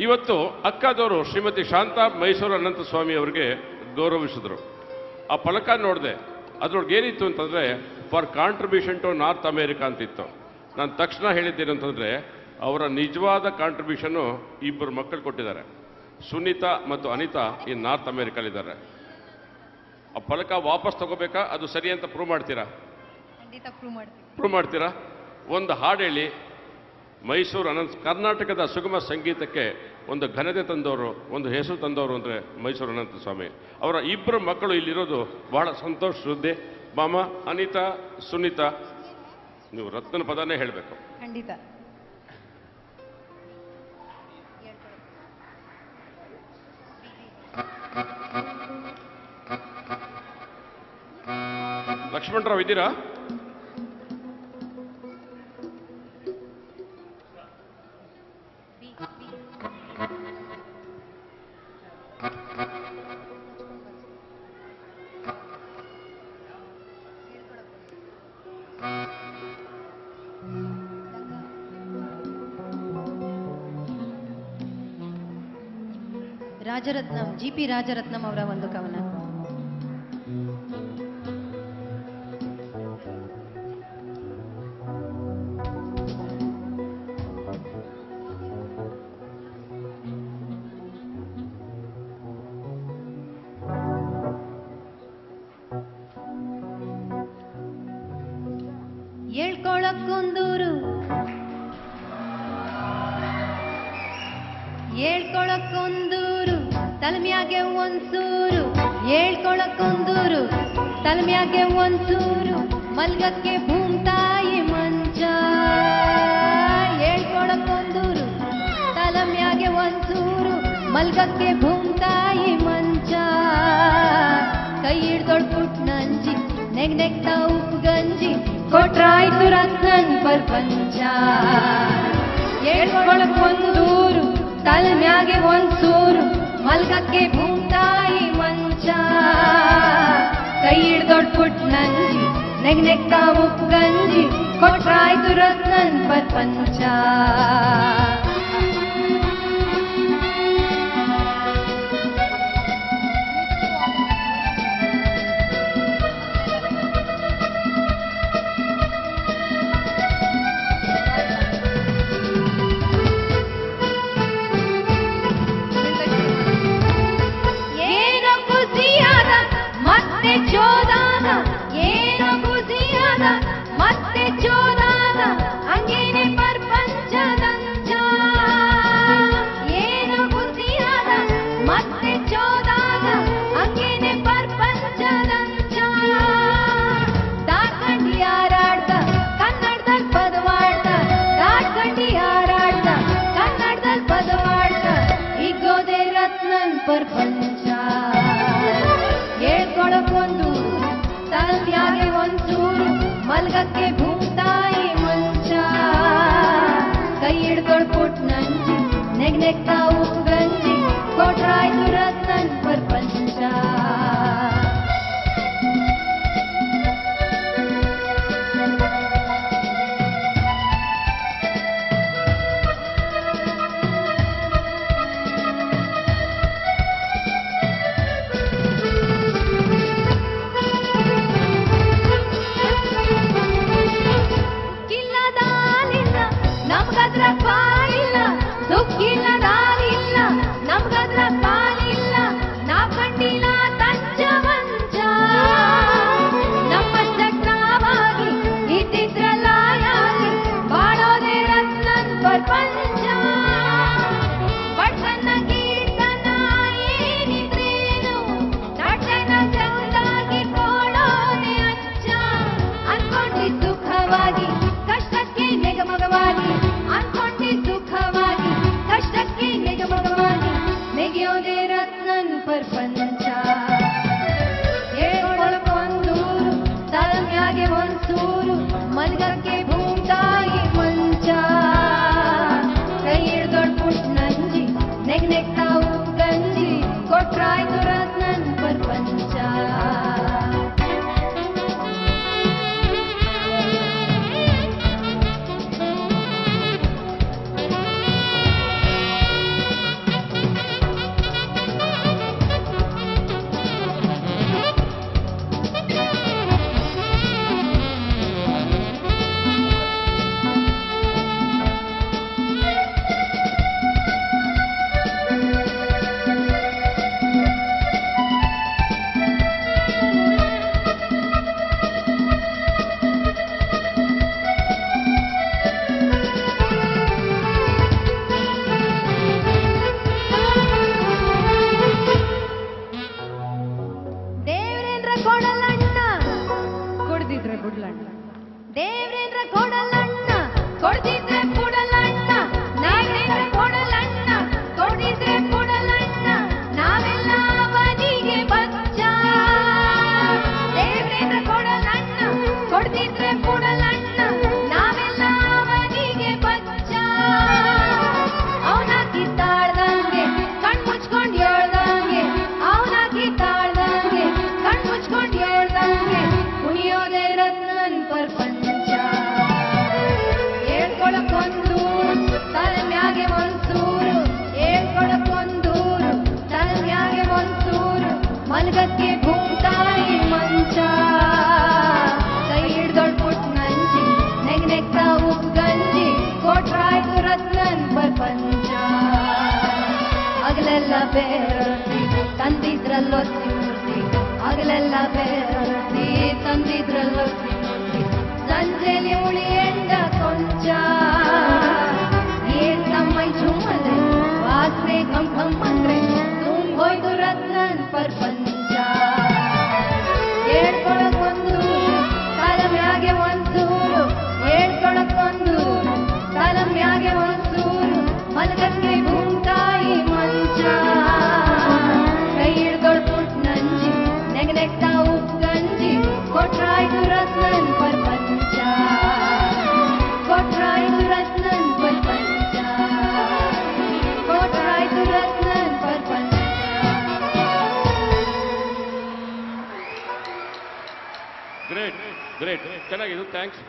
ಇವತ್ತು ಅಕ್ಕದವರು ಶ್ರೀಮತಿ ಶಾಂತಾ ಮೈಸೂರು ಅನಂತ ಸ್ವಾಮಿ ಅವರಿಗೆ ಗೌರವಿಸಿದ್ರು. ಆ ಫಲಕ ನೋಡಿದೆ, ಅದ್ರೊಳಗೆ ಏನಿತ್ತು ಅಂತಂದರೆ for contribution to North America ಅಂತಿತ್ತು. ನಾನು ತಕ್ಷಣ ಹೇಳಿದ್ದೇನೆ ಅಂತಂದರೆ ಅವರ ನಿಜವಾದ ಕಾಂಟ್ರಿಬ್ಯೂಷನ್ನು ಇಬ್ಬರು ಮಕ್ಕಳು ಕೊಟ್ಟಿದ್ದಾರೆ. ಸುನೀತಾ ಮತ್ತು ಅನಿತಾ ಈ ನಾರ್ತ್ ಅಮೇರಿಕಲ್ಲಿದ್ದಾರೆ. ಆ ಫಲಕ ವಾಪಸ್ ತಗೋಬೇಕಾ, ಅದು ಸರಿ ಅಂತ ಪ್ರೂವ್ ಮಾಡ್ತೀರಾ? ಪ್ರೂವ್ ಮಾಡ್ತೀರಾ? ಒಂದು ಹಾಡು ಹೇಳಿ. ಮೈಸೂರು ಅನಂತ ಕರ್ನಾಟಕದ ಸುಗಮ ಸಂಗೀತಕ್ಕೆ ಒಂದು ಘನತೆ ತಂದವರು, ಒಂದು ಹೆಸರು ತಂದವರು ಅಂದರೆ ಮೈಸೂರು ಅನಂತ ಸ್ವಾಮಿ. ಅವರ ಇಬ್ಬರು ಮಕ್ಕಳು ಇಲ್ಲಿರೋದು ಬಹಳ ಸಂತೋಷ ಸುದ್ದಿ. ಮಾಮ, ಅನಿತಾ, ಸುನೀತಾ, ನೀವು ರತ್ನ ಪದನೇ ಹೇಳಬೇಕು. ಖಂಡಿತ. ಲಕ್ಷ್ಮಣರಾವ್ ಇದ್ದೀರಾ? ರಾಜರತ್ನಂ, ಜಿ.ಪಿ. ರಾಜರತ್ನಂ ಅವರ ಒಂದು ಕವನ. ಹೇಳ್ಕೊಳಕ್ಕೊಂದೂರು ಹೇಳ್ಕೊಳಕ್ಕೊಂದೂರು ತಲೆಮ್ಯಾಗೆ ಒಂದ್ಸೂರು, ಹೇಳ್ಕೊಳಕ್ಕೊಂದೂರು ತಲೆಮ್ಯಾಗೆ ಒಂದ್ಸೂರು, ಮಲ್ಗಕ್ಕೆ ಭೂಮ್ತಾಯಿ ಮಂಚ. ಹೇಳ್ಕೊಳಕ್ಕೊಂದೂರು ತಲೆಮ್ಯಾಗೆ ಒಂದ್ಸೂರು, ಮಲ್ಗಕ್ಕೆ ಭೂಮ್ತಾಯಿ ಮಂಚ. ಕೈ ಹಿಡ್ದೊಳ್ಬಿಟ್ ನಂಜಿ ನೆಗ್ನೆಗ್ತಾ ಉಪ್ಪು ಗಂಜಿ, ಕೊಟ್ರಾಯ್ತು ರತ್ನನ್ ಪ್ರಪಂಚ. ಹೇಳ್ಕೊಳಕ್ಕೊಂದೂರು ತಲೆಮ್ಯಾಗೆ ಒಂದ್ಸೂರು, ಮಲ್ಗಕ್ಕೆ ಭೂಮ್ತಾಯಿ ಮಂಚ. ಕೈ ಹಿಡ್ದೊಡ್ಬಿಟ್ ನಂಜಿ ನೆಗ್ನೆಗ್ತಾ ಉಪ್ಪು ಗಂಜಿ, ಕೊಟ್ರಾಯ್ತು ರತ್ನನ್ ಪ್ರಪಂಚ. ಜೋದಾಗ ಏನೋ ಖುಷಿಯಾದ ಮತ್ತೆ ಜೋದಾಗ, ಹಂಗೇನೆ ಪ್ರಪಂಚದಂಚ. ಏನೋ ಖುಷಿಯಾದ ಮತ್ತೆ ಜೋದಾಗ, ಹಂಗೇನೆ ಪ್ರಪಂಚದಂಚ. ದಾಟ್ಕಂಡಿ ಹಾರಾಡ್ದ ಕನ್ನಡದಲ್ಲಿ ಪದವಾಡ್ದ, ದಾಟ್ಕಂಡಿ ಹಾರಾಡ್ದ ಕನ್ನಡದಲ್ಲಿ ಪದವಾಡ್ದ, ಈಗೋದೆ ರತ್ನನ್ ಪ್ರಪಂಚ. ಹೇಳ್ಕೊಳಕ್ಕೊಂದೂರು ತಲೆಮ್ಯಾಗೆ ಒಂದ್ಸೂರು, ಮಲ್ಗಕ್ಕೆ ಭೂಮ್ತಾಯಿ ಮಂಚ. ಕೈ ಹಿಡ್ದೊಳ್ಬಿಟ್ ನಂಜಿ ನೆಗ್ನೆಗ್ತಾ ಉಪ್ಪು ಗಂಜಿ, ಕೊಟ್ರಾಯ್ತು ರತ್ನನ್ ಪ್ರಪಂಚ. ನಮ್ಗದ್ರ ಪಾಲಿಲ್ಲ, ದುಃಖಿಲ್ಲದಾಲಿಲ್ಲ, ನಮ್ಗದ್ರ ಪಾಲಿಲ್ಲ, ನಾವ್ ಕಂಡಿಲ್ಲ ತಂಚವಂಚ. ನಮ್ಮ ಚಕ್ರವಾಗಿ ಇದ್ದಿದ್ರಲ್ಲಾಯಾಗಿ, ಬಾಳೋದೆ ರತ್ನನ್ ಪ್ರಪಂಚ. ಬಡ್ತನ ಕೀರ್ತನ ಏನಿದ್ರೇನು, ನಟನ ಜಗದಾಗಿ ಕೋಳೋದೆ ಅಂಚ. ಅನ್ಕೊಂಡಿ ಸುಖವಾಗಿ ಕಷ್ಟಕ್ಕೆ ನೆಗಮಗವಾಗಿ, ಅನ್ಕೊಂಡಿ ಸುಖವಾಗಿ ಕಷ್ಟಕ್ಕೆ ನೆಗಮಗವಾಗಿ, ನೆಗೆಯೋದೆ ರತ್ನನ್ ಪ್ರಪಂಚ. ಹೇಳ್ಕೊಳಕ್ಕೊಂದೂರು ತಲೆಮ್ಯಾಗೆ ಒಂದ್ಸೂರು, ಮಲ್ಗಕ್ಕೆ ಭೂಮ್ತಾಯಿ ಮಂಚ. ಕೈ ಹಿಡ್ದೊಳ್ಬಿಟ್ ನಂಜಿ ನೆಗ್ನೆಗ್ತಾ ಉಪ್ಪು ಗಂಜಿ, ಕೊಟ್ರಾಯ್ತು ರತ್ನನ್ ಪ್ರಪಂಚ. ಹಗಲೆಲ್ಲ ಬೇರೊತ್ತಿ ತಂದಿದ್ರಲ್ಲೊತ್ತಿ ಮೂರ್ತಿ ಹಗಲೆಲ್ಲ ಬೇರೊತ್ತಿ ತಂದಿದ್ರಲ್ಲೊತ್ತಿ ಮೂರ್ತಿ ಸಂಜೆಲಿ ಉಳಿ ಎಂಡ ಕೊಂಚ ಏಕಮ್ಮೈ ಚುಮ್ಮಲೆ ವಾಸನೆ ಕಂ ಕಂ ಅಂದ್ರೆ ತುಂಬೋಯ್ತು ರತ್ನನ್ ಪರ್ಪಂಚ ಹೇಳ್ಕೊಳಕ್ಕೊಂದು ತಲ ಮ್ಯಾಗೆ ಒಂದೂರು ಹೇಳ್ಕೊಳಕ್ಕೊಂದು ತಲ ಮ್ಯಾಗೆ ಒಂದೂರು ಮಲಗಕ್ಕೆ ಭೂಮ್ತಾಯಿ ಮಂಚ ಕೈ ಹಿಡ್ದೊಳ್ ಪುಟ್ ನಂಜಿ ನೆಗ್ನೆಗ್ತಾ ಉಪ್ಪು ಗಂಜಿ ಕೊಟ್ರಾಯ್ತು ರತ್ನನ್ ಪರ್ಪಂಚ ಕೊಟ್ರಾಯ್ತು ರತ್ನನ್ ಪರ್ಪಂಚ ಕೊಟ್ರಾಯ್ತು ರತ್ನನ್ ಪರ್ಪಂಚ. ಗ್ರೇಟ್ ಗ್ರೇಟ್ ಚೆನ್ನಾಗಿತ್ತು ಥ್ಯಾಂಕ್ಸ್.